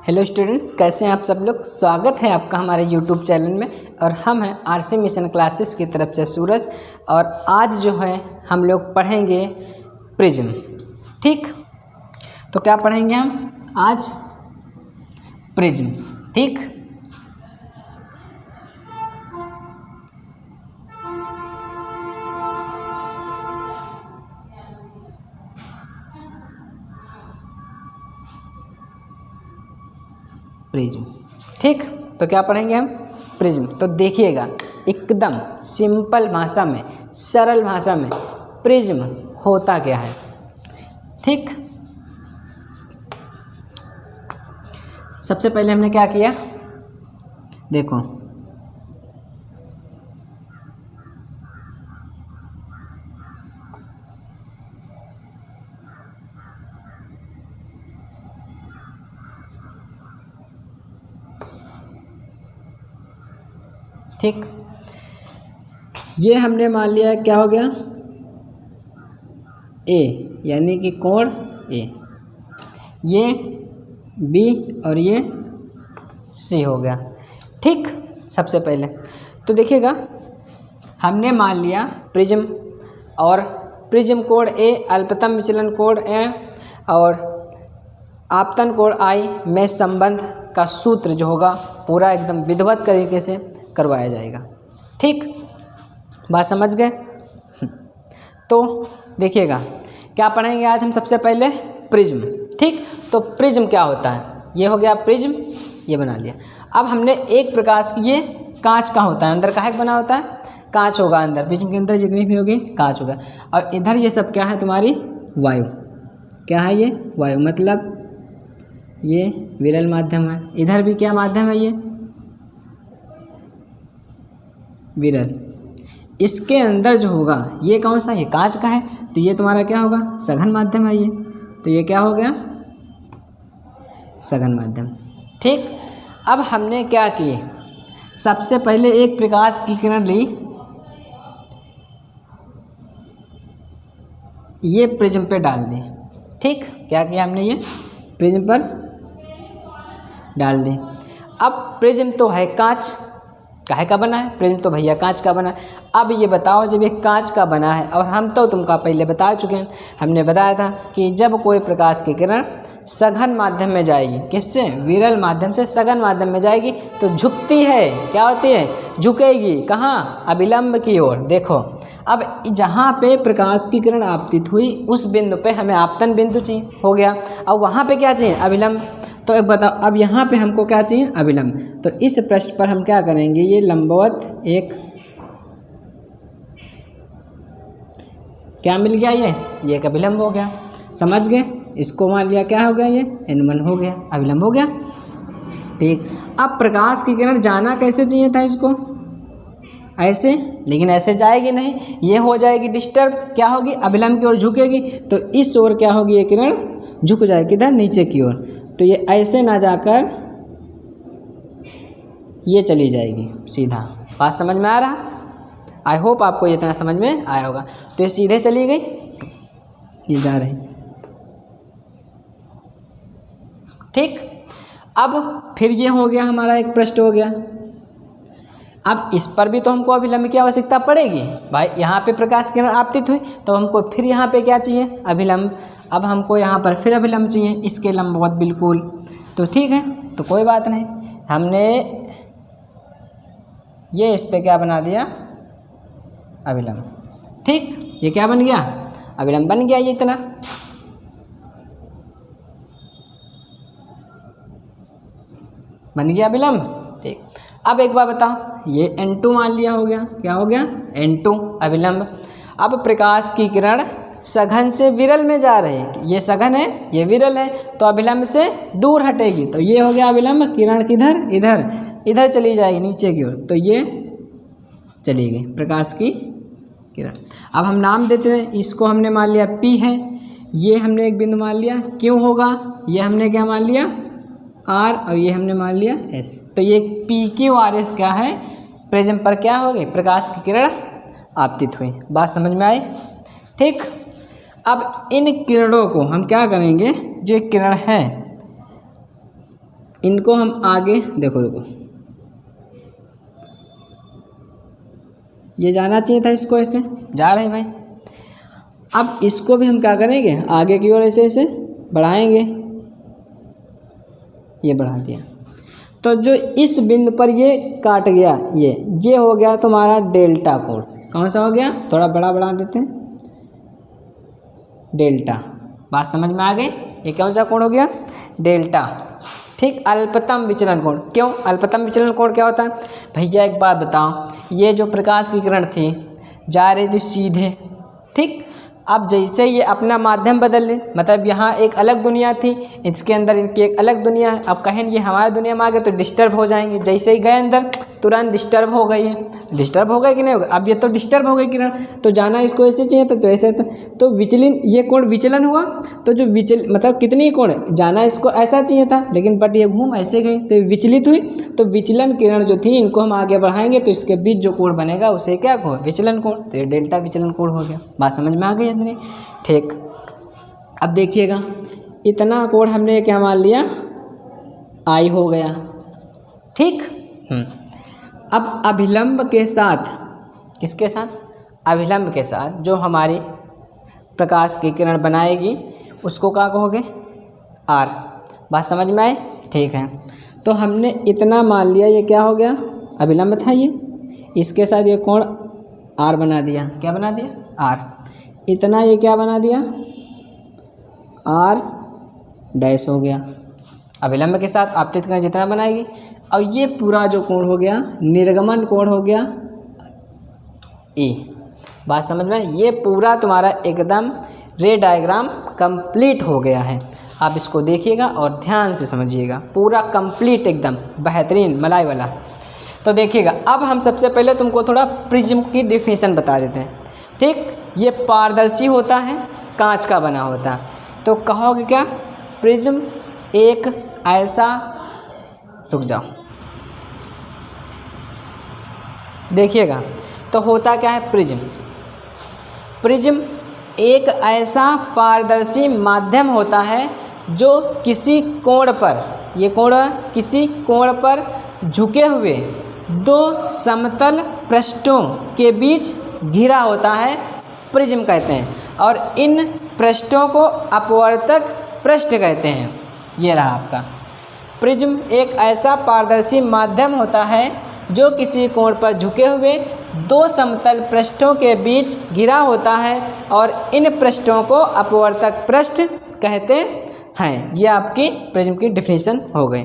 Hello students, कैसे हैं आप सब लोग। स्वागत है आपका हमारे यूट्यूब चैनल में। और हम हैं आरसी मिशन क्लासेस की तरफ से सूरज। और आज जो है हम लोग पढ़ेंगे प्रिज्म। ठीक, तो क्या पढ़ेंगे हम आज? प्रिज्म। ठीक, प्रिज्म। ठीक, तो क्या पढ़ेंगे हम? प्रिज्म। तो देखिएगा, एकदम सिंपल भाषा में, सरल भाषा में प्रिज्म होता क्या है। ठीक, सबसे पहले हमने क्या किया, देखो ठीक, ये हमने मान लिया क्या हो गया, ए यानी कि कोण ए, ये बी और ये सी हो गया। ठीक, सबसे पहले तो देखिएगा, हमने मान लिया प्रिज्म, और प्रिज्म कोण ए, अल्पतम विचलन कोण ए और आपतन कोण आई में संबंध का सूत्र जो होगा पूरा एकदम विधिवत तरीके से करवाया जाएगा। ठीक, बात समझ गए। तो देखिएगा क्या पढ़ेंगे आज हम। सबसे पहले प्रिज्म। ठीक, तो प्रिज्म क्या होता है, ये हो गया प्रिज्म, ये बना लिया। अब हमने एक प्रकाश की, ये कांच का होता है, अंदर काहे का बना होता है, कांच होगा अंदर, प्रिज्म के अंदर जितनी भी होगी कांच होगा। और इधर ये सब क्या है, तुम्हारी वायु। क्या है ये? वायु, मतलब ये विरल माध्यम है। इधर भी क्या माध्यम है, ये विरल। इसके अंदर जो होगा ये कौन सा, ये कांच का है, तो ये तुम्हारा क्या होगा, सघन माध्यम है ये। तो ये क्या हो गया, सघन माध्यम। ठीक, अब हमने क्या किए, सबसे पहले एक प्रकाश की किरण ली, ये प्रिज्म पे डाल दी। ठीक, क्या किया हमने, ये प्रिज्म पर डाल दी। अब प्रिज्म तो है कांच, काहे का बना है, प्रिज्म तो भैया कांच का बना है। अब ये बताओ, जब ये कांच का बना है, और हम तो तुमका पहले बता चुके हैं, हमने बताया था कि जब कोई प्रकाश की किरण सघन माध्यम में जाएगी, किससे, विरल माध्यम से सघन माध्यम में जाएगी, तो झुकती है, क्या होती है, झुकेगी। कहाँ? अभिलंब की ओर। देखो, अब जहाँ पे प्रकाश की किरण आपतित हुई उस बिंदु पे हमें आपतन बिंदु चाहिए, हो गया। अब वहाँ पे क्या चाहिए, अभिलंब। तो अब बताओ, अब यहाँ पे हमको क्या चाहिए, अभिलंब। तो इस पृष्ठ पर हम क्या करेंगे, ये लंबवत एक क्या मिल गया, ये एक अभिलंब हो गया। समझ गए? इसको मान लिया क्या हो गया, ये N1 हो गया, अभिलंब हो गया। ठीक, अब प्रकाश की किरण जाना कैसे चाहिए था इसको, ऐसे, लेकिन ऐसे जाएगी नहीं, ये हो जाएगी डिस्टर्ब, क्या होगी, अभिलंब की ओर झुकेगी। तो इस ओर क्या होगी, ये किरण झुक जाएगी, किधर, नीचे की ओर। तो ये ऐसे ना जाकर ये चली जाएगी सीधा। बात समझ में आ रहा? आई होप आपको ये इतना समझ में आया होगा। तो ये सीधे चली गई, ये जा रही। ठीक, अब फिर ये हो गया हमारा एक पृष्ठ हो गया। अब इस पर भी तो हमको अभिलंब की आवश्यकता पड़ेगी भाई। यहाँ पे प्रकाश किरण आपतित हुई तो हमको फिर यहाँ पे क्या चाहिए, अभिलंब। अब हमको यहाँ पर फिर अभिलंब चाहिए, इसके लंबवत बिल्कुल। तो ठीक है, तो कोई बात नहीं, हमने ये इस पे क्या बना दिया, अभिलंब। ठीक, ये क्या बन गया, अभिलंब बन गया, ये इतना। बन गया अभिलंब। ठीक, अब एक बार बताओ, ये N2 मान लिया हो गया, क्या हो गया, N2 अभिलंब। अब प्रकाश की किरण सघन से विरल में जा रही है, ये सघन है, ये विरल है, तो अभिलंब से दूर हटेगी। तो ये हो गया अभिलंब, किरण किधर, इधर, इधर चली जाएगी नीचे की ओर, तो ये चली गई प्रकाश की किरण। अब हम नाम देते हैं, इसको हमने मान लिया P है, ये हमने एक बिंदु मान लिया, क्यों होगा, ये हमने क्या मान लिया, R, और ये हमने मान लिया S। तो ये PQRS क्या है, प्रिज्म पर क्या हो गई, प्रकाश की किरण आपतित हुई। बात समझ में आई? ठीक, अब इन किरणों को हम क्या करेंगे, जो किरण है इनको हम आगे देखो, रुको, ये जाना चाहिए था, इसको ऐसे जा रहे हैं भाई। अब इसको भी हम क्या करेंगे, आगे की ओर ऐसे ऐसे बढ़ाएंगे, ये बढ़ा दिया। तो जो इस बिंदु पर ये काट गया, ये हो गया तुम्हारा डेल्टा कोण। कौन सा हो गया, थोड़ा बड़ा बढ़ा देते हैं, डेल्टा। बात समझ में आ गई, ये कौन सा कोण हो गया, डेल्टा। ठीक, अल्पतम विचलन कोण। क्यों, अल्पतम विचलन कोण क्या होता है भैया, एक बात बताओ, ये जो प्रकाश की किरण थी जा रही थी सीधे, ठीक, अब जैसे ये अपना माध्यम बदल ले, मतलब यहाँ एक अलग दुनिया थी, इसके अंदर इनकी एक अलग दुनिया है। अब कहें ये हमारी दुनिया में आ गए तो डिस्टर्ब हो जाएंगे, जैसे ही गए अंदर तुरंत डिस्टर्ब हो गई है। डिस्टर्ब हो गए कि नहीं हो गए, अब ये तो डिस्टर्ब हो गई किरण, तो जाना इसको ऐसे चाहिए था, तो ऐसे तो विचलन, ये कोण विचलन हुआ, तो जो मतलब कितनी कोण जाना इसको ऐसा चाहिए था, लेकिन बट ये घूम ऐसे गई तो विचलित हुई। तो विचलन किरण जो थी इनको हम आगे बढ़ाएंगे तो इसके बीच जो कोण बनेगा उसे क्या कोण, विचलन कोण। तो ये डेल्टा विचलन कोण हो गया। बात समझ में आ गई इतनी, ठीक। अब देखिएगा, इतना कोण हमने क्या मान लिया, आई हो गया, ठीक। अब अभिलंब के साथ, किसके साथ, अभिलंब के साथ जो हमारी प्रकाश की किरण बनाएगी उसको क्या कहोगे, आर। बात समझ में आए, ठीक है। तो हमने इतना मान लिया, ये क्या हो गया, अभिलंब था ये, इसके साथ ये कोण आर बना दिया। क्या बना दिया, आर। इतना ये क्या बना दिया, आर डैश हो गया, अभिलंब के साथ आपतित किरण जितना बनाएगी। और ये पूरा जो कोण हो गया, निर्गमन कोण हो गया ई। बात समझ में, ये पूरा तुम्हारा एकदम रे डायग्राम कंप्लीट हो गया है। आप इसको देखिएगा और ध्यान से समझिएगा, पूरा कंप्लीट एकदम बेहतरीन मलाई वाला। तो देखिएगा, अब हम सबसे पहले तुमको थोड़ा प्रिज्म की डेफिनेशन बता देते हैं, ठीक। ये पारदर्शी होता है, कांच का बना होता है। तो कहोगे क्या, प्रिज्म एक ऐसा, रुक जाओ, देखिएगा, तो होता क्या है प्रिज्म, प्रिज्म एक ऐसा पारदर्शी माध्यम होता है जो किसी कोण पर, ये कोण किसी कोण पर झुके हुए दो समतल पृष्ठों के बीच घिरा होता है, प्रिज्म कहते हैं। और इन पृष्ठों को अपवर्तक पृष्ठ कहते हैं। ये रहा आपका प्रिज्म, एक ऐसा पारदर्शी माध्यम होता है जो किसी कोण पर झुके हुए दो समतल पृष्ठों के बीच घिरा होता है और इन पृष्ठों को अपवर्तक पृष्ठ कहते हैं। ये आपकी प्रिज्म की डेफिनेशन हो गई।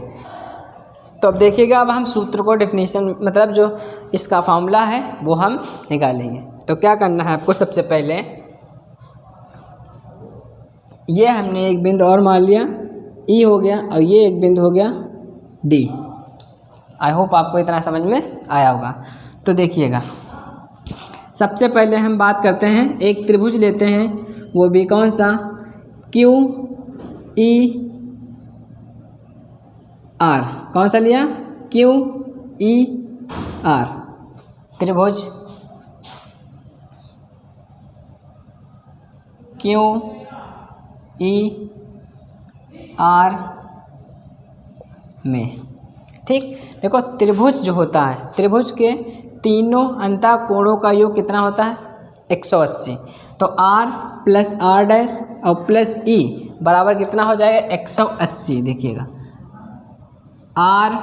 तो अब देखिएगा, अब हम सूत्र को डेफिनेशन, मतलब जो इसका फॉर्मूला है वो हम निकालेंगे। तो क्या करना है आपको, सबसे पहले ये हमने एक बिंदु और मान लिया, ई हो गया, और ये एक बिंदु हो गया डी। आई होप आपको इतना समझ में आया होगा। तो देखिएगा, सबसे पहले हम बात करते हैं, एक त्रिभुज लेते हैं, वो भी कौन सा, क्यू ई आर। कौन सा लिया, क्यू ई आर, त्रिभुज क्यू ई आर में, ठीक। देखो, त्रिभुज जो होता है, त्रिभुज के तीनों अंतः कोणों का योग कितना होता है, 180। तो आर प्लस आर डैश और प्लस ई बराबर कितना हो जाएगा, 180। देखिएगा, R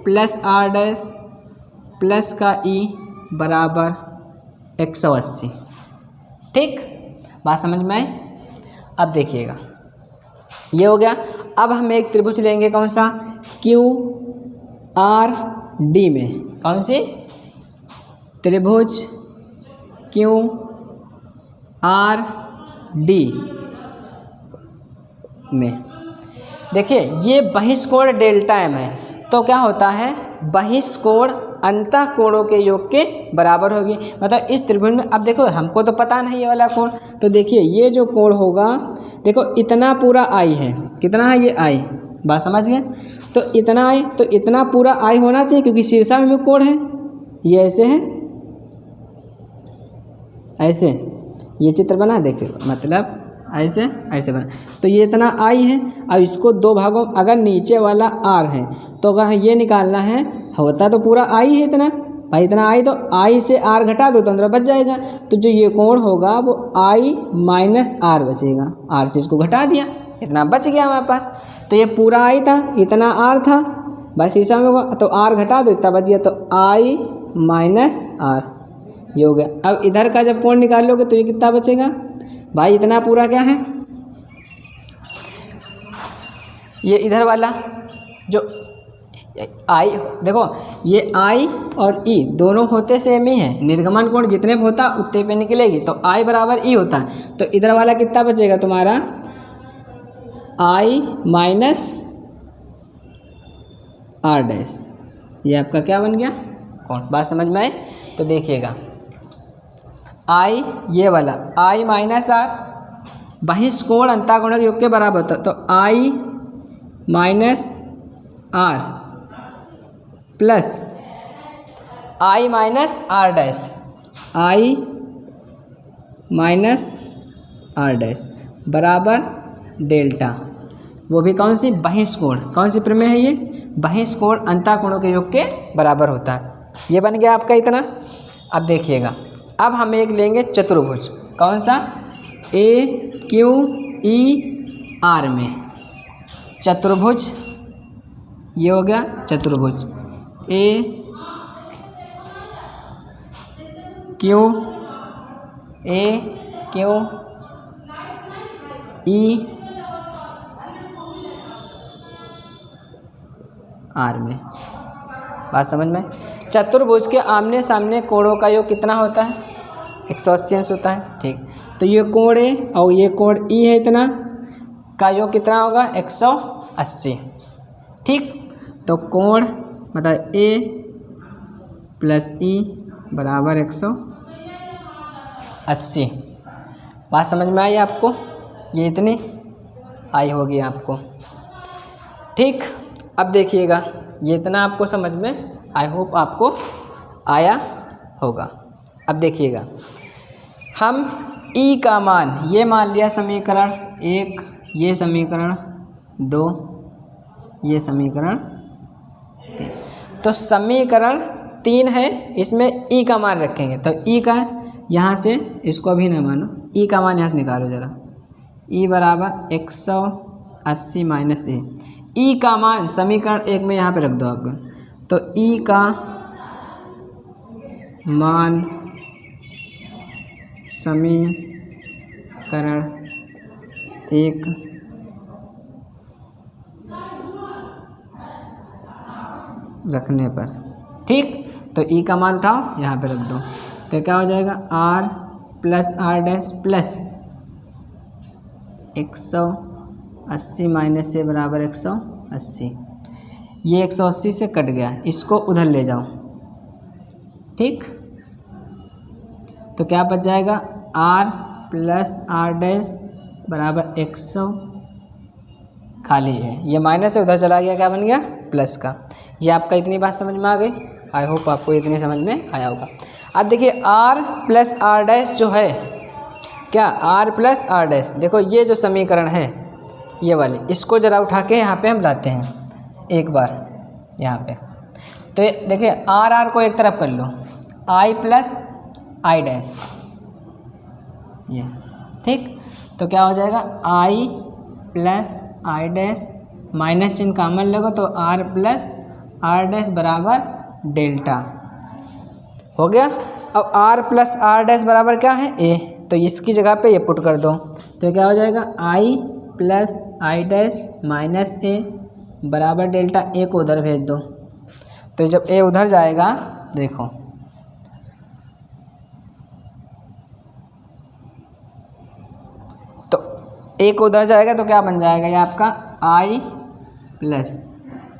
plus R dash plus का ई बराबर 180, ठीक। बात समझ में आई। अब देखिएगा, ये हो गया। अब हम एक त्रिभुज लेंगे, कौन सा, क्यू आर डी में। कौन सी, त्रिभुज क्यू आर डी में। देखिए, ये बहिष्कोण डेल्टा एम है, तो क्या होता है, बहिष्कोण अंतः कोणों के योग के बराबर होगी। मतलब इस त्रिभुज में, अब देखो हमको तो पता नहीं ये वाला कोण, तो देखिए ये जो कोण होगा, देखो इतना पूरा आई है, कितना है ये आई, बात समझ गए। तो इतना आई, तो इतना पूरा आई होना चाहिए, क्योंकि शीर्षा में कोण है, ये ऐसे है, ऐसे ये चित्र बना। देखिए मतलब ऐसे ऐसे बना। तो ये इतना आई है। अब इसको दो भागों, अगर नीचे वाला आर है तो अगर ये निकालना है, होता तो पूरा आई है इतना भाई, इतना आई तो आई से आर घटा दो तो अंदर बच जाएगा। तो जो ये कोण होगा वो आई माइनस आर बचेगा, आर से इसको घटा दिया, इतना बच गया हमारे पास। तो ये पूरा आई था, इतना आर था, बस इस में होगा तो आर घटा दो इतना बच गया, तो आई माइनस आर, ये हो गया। अब इधर का जब कोण निकाल लोगे तो ये कितना बचेगा भाई, इतना पूरा क्या है, ये इधर वाला जो आई, देखो ये आई और ई दोनों होते सेम ही है, निर्गमन कोण जितने पे होता उतने पे निकलेगी, तो आई बराबर ई होता है। तो इधर वाला कितना बचेगा तुम्हारा, आई माइनस आर डैश, ये आपका क्या बन गया कोण। बात समझ में आई? तो देखिएगा आई ये वाला आई माइनस आर, बहिष्कोण अंतःकोण के योग के बराबर होता है, तो I minus R plus I minus R dash, I minus R dash बराबर डेल्टा, वो भी कौन सी, बहिष्कोण। कौन सी प्रमेय है ये, बहिष्कोण अंतःकोणों के योग के बराबर होता है। ये बन गया आपका इतना। अब देखिएगा, अब हम एक लेंगे चतुर्भुज, कौन सा, ए क्यू ई आर में चतुर्भुज, ये हो गया चतुर्भुज ए क्यू ई आर में। बात समझ में? चतुर्भुज के आमने सामने कोणों का योग कितना होता है, 180 अंश होता है, ठीक। तो ये कोण ए और ये कोण ई है, इतना का योग कितना होगा, 180, ठीक। तो कोण मतलब ए प्लस ई बराबर 180। बात समझ में आई आपको, ये इतनी आई होगी आपको, ठीक। अब देखिएगा, ये इतना आपको समझ में, आई होप आपको आया होगा। अब देखिएगा, हम ई का मान, ये मान लिया समीकरण 1, ये समीकरण 2, ये समीकरण 3। तो समीकरण 3 है, इसमें ई का मान रखेंगे, तो ई का यहाँ से, इसको अभी ना मानो, ई का मान यहाँ से निकालो ज़रा, ई बराबर 180 माइनस ए। ई का मान समीकरण 1 में यहाँ पे रख दो आगे, तो ई का मान समीकरण 1 रखने पर, ठीक। तो ई का मान उठाओ यहाँ पे रख दो, तो क्या हो जाएगा, R plus R dash plus 180 minus से बराबर 180। ये 180 से कट गया, इसको उधर ले जाओ, ठीक। तो क्या बच जाएगा, आर प्लस आर डैश बराबर 100, खाली है, ये माइनस से उधर चला गया, क्या बन गया, प्लस का। ये आपका इतनी बात समझ में आ गई, आई होप आपको इतनी समझ में आया होगा। अब देखिए आर प्लस आर डैश जो है, क्या आर प्लस आर डैश, देखो ये जो समीकरण है ये वाली, इसको ज़रा उठा के यहाँ पे हम लाते हैं एक बार यहाँ पे। तो देखिए आर आर को एक तरफ कर लो, आई प्लस आई डैश, ये ठीक। तो क्या हो जाएगा, आई प्लस आई डैश, माइनस चिन्ह कॉमन लगो तो आर प्लस आर डैश बराबर डेल्टा हो गया। अब आर प्लस आर डैश बराबर क्या है, ए, तो इसकी जगह पे ये पुट कर दो, तो क्या हो जाएगा, आई प्लस आई डैश माइनस ए बराबर डेल्टा, ए को उधर भेज दो। तो जब ए उधर जाएगा, देखो तो ए को उधर जाएगा तो क्या बन जाएगा, ये आपका आई प्लस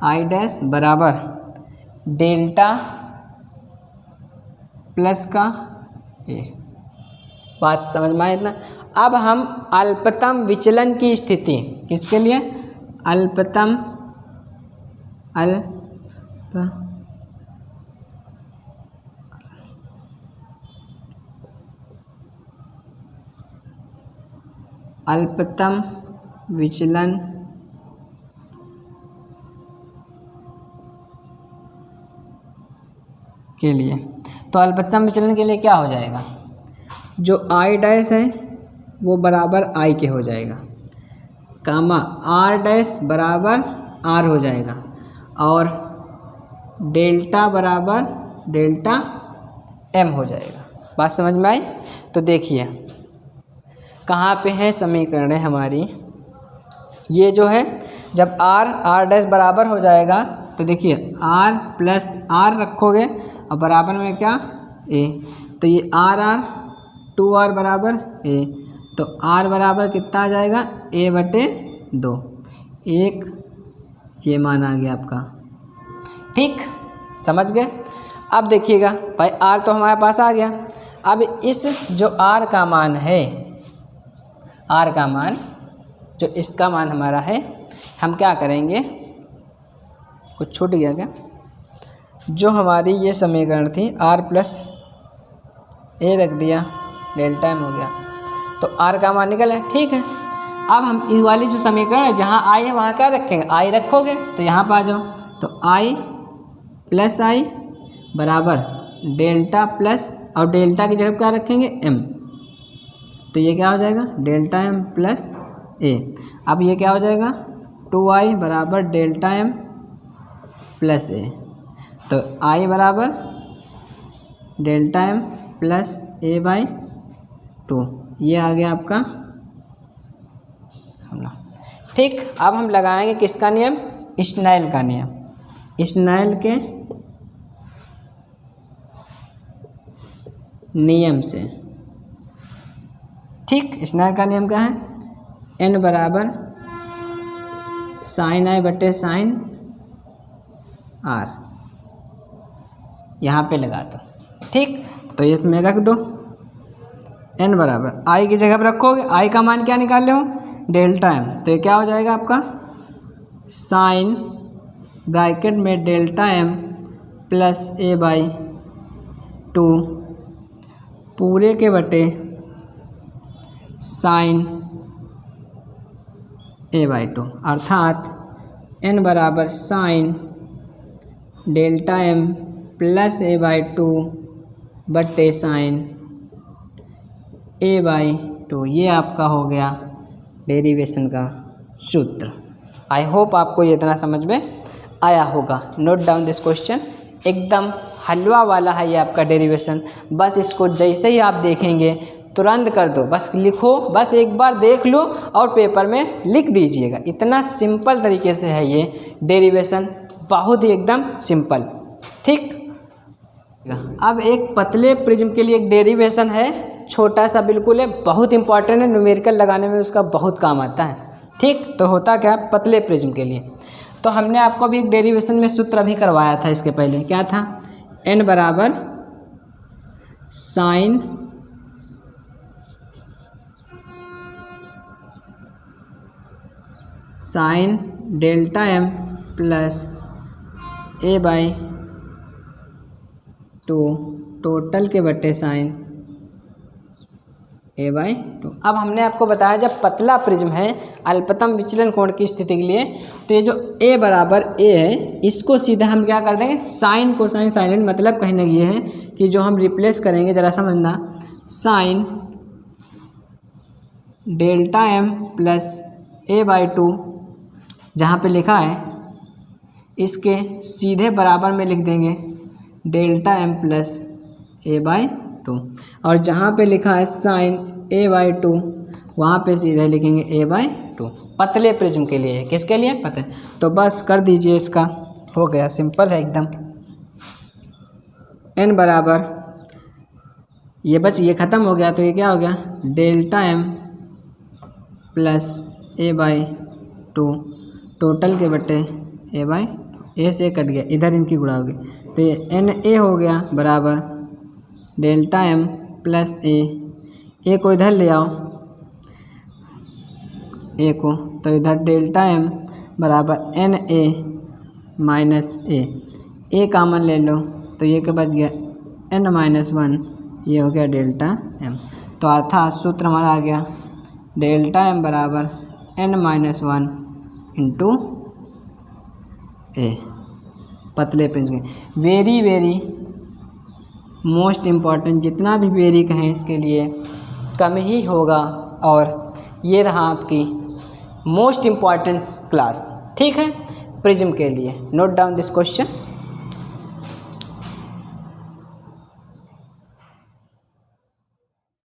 आई डैश बराबर डेल्टा प्लस का ए। बात समझ में आए इतना। अब हम अल्पतम विचलन की स्थिति, किसके लिए, अल्पतम अल्पतम विचलन के लिए, तो अल्पतम विचलन के लिए क्या हो जाएगा, जो आई डैश है वो बराबर आई के हो जाएगा, कामा आर डैश बराबर आर हो जाएगा, और डेल्टा बराबर डेल्टा एम हो जाएगा। बात समझ में आई? तो देखिए कहाँ पे है समीकरण हमारी, ये जो है जब आर डैश बराबर हो जाएगा तो देखिए आर प्लस आर रखोगे और बराबर में क्या ए, तो ये आर 2r बराबर ए, तो r बराबर कितना आ जाएगा a/2, एक ये मान आ गया आपका। ठीक, समझ गए? अब देखिएगा भाई r तो हमारे पास आ गया। अब इस जो r का मान है, r का मान जो इसका मान हमारा है, हम क्या करेंगे, कुछ छूट गया क्या, जो हमारी ये समीकरण थी r प्लस ए रख दिया, डेल्टा एम हो गया, तो r का मान निकल है। ठीक है, अब हम इस वाली जो समीकरण है जहाँ i है वहाँ क्या रखेंगे, i रखोगे तो यहाँ पर आ जाओ, तो i प्लस आई बराबर डेल्टा प्लस, और डेल्टा की जगह क्या रखेंगे m, तो ये क्या हो जाएगा डेल्टा m प्लस ए। अब ये क्या हो जाएगा 2i बराबर डेल्टा m प्लस ए, तो i बराबर डेल्टा m प्लस a/2, ये आ गया आपका हमला। ठीक, अब हम लगाएंगे किसका नियम, स्नेल का नियम। स्नेल के नियम से, ठीक, स्नेल का नियम क्या है, n बराबर साइन आई बटे साइन आर, यहाँ पे लगा दो। ठीक, तो ये में रख दो, n बराबर i की जगह पर रखोगे, i का मान क्या निकाल ले हो, डेल्टा m, तो ये क्या हो जाएगा आपका साइन ब्रैकेट में डेल्टा m प्लस a/2 पूरे के बटे साइन a/2, अर्थात n बराबर sine delta m plus a/2 बटे साइन a/2, ये आपका हो गया डेरिवेशन का सूत्र। आई होप आपको ये इतना समझ में आया होगा। नोट डाउन दिस क्वेश्चन, एकदम हलवा वाला है ये आपका डेरिवेशन। बस इसको जैसे ही आप देखेंगे तुरंत कर दो, बस लिखो, बस एक बार देख लो और पेपर में लिख दीजिएगा। इतना सिंपल तरीके से है ये डेरिवेशन, बहुत ही एकदम सिंपल। ठीक, अब एक पतले प्रिज्म के लिए एक डेरिवेशन है, छोटा सा बिल्कुल है, बहुत इंपॉर्टेंट है, न्यूमेरिकल लगाने में उसका बहुत काम आता है। ठीक, तो होता क्या है पतले प्रिज्म के लिए, तो हमने आपको अभी एक डेरिवेशन में सूत्र भी करवाया था इसके पहले, क्या था, n बराबर sine delta m plus a/2 total के बटे साइन a/2। अब हमने आपको बताया जब पतला प्रिज्म है अल्पतम विचलन कोण की स्थिति के लिए, तो ये जो a बराबर a है इसको सीधा हम क्या कर देंगे, साइन कोसाइन साइन, मतलब कहने ये है कि जो हम रिप्लेस करेंगे, ज़रा समझना, sine delta m plus a/2 जहाँ पे लिखा है इसके सीधे बराबर में लिख देंगे डेल्टा m प्लस a/2, और जहाँ पे लिखा है साइन a/2 वहाँ पे सीधे लिखेंगे a/2। पतले प्रिज्म के लिए, किसके लिए, पतले। तो बस कर दीजिए, इसका हो गया, सिंपल है एकदम। n बराबर ये बच, ये ख़त्म हो गया, तो ये क्या हो गया delta m plus a/2 total के बटे a से कट गया, इधर इनकी गुणा हो गई, तो ये NA हो गया बराबर डेल्टा m प्लस a को इधर ले आओ, a को, तो इधर डेल्टा m बराबर NA माइनस a कामन ले लो, तो ये के बच गया n-1, ये हो गया डेल्टा m। तो अर्थात सूत्र हमारा आ गया डेल्टा एम बराबर n-1 इंटू ए, पतले प्रिज्म के। वेरी वेरी मोस्ट इम्पॉर्टेंट, जितना भी वेरी कहें इसके लिए कम ही होगा। और ये रहा आपकी मोस्ट इम्पॉर्टेंट क्लास, ठीक है, प्रिज्म के लिए। Note down this question.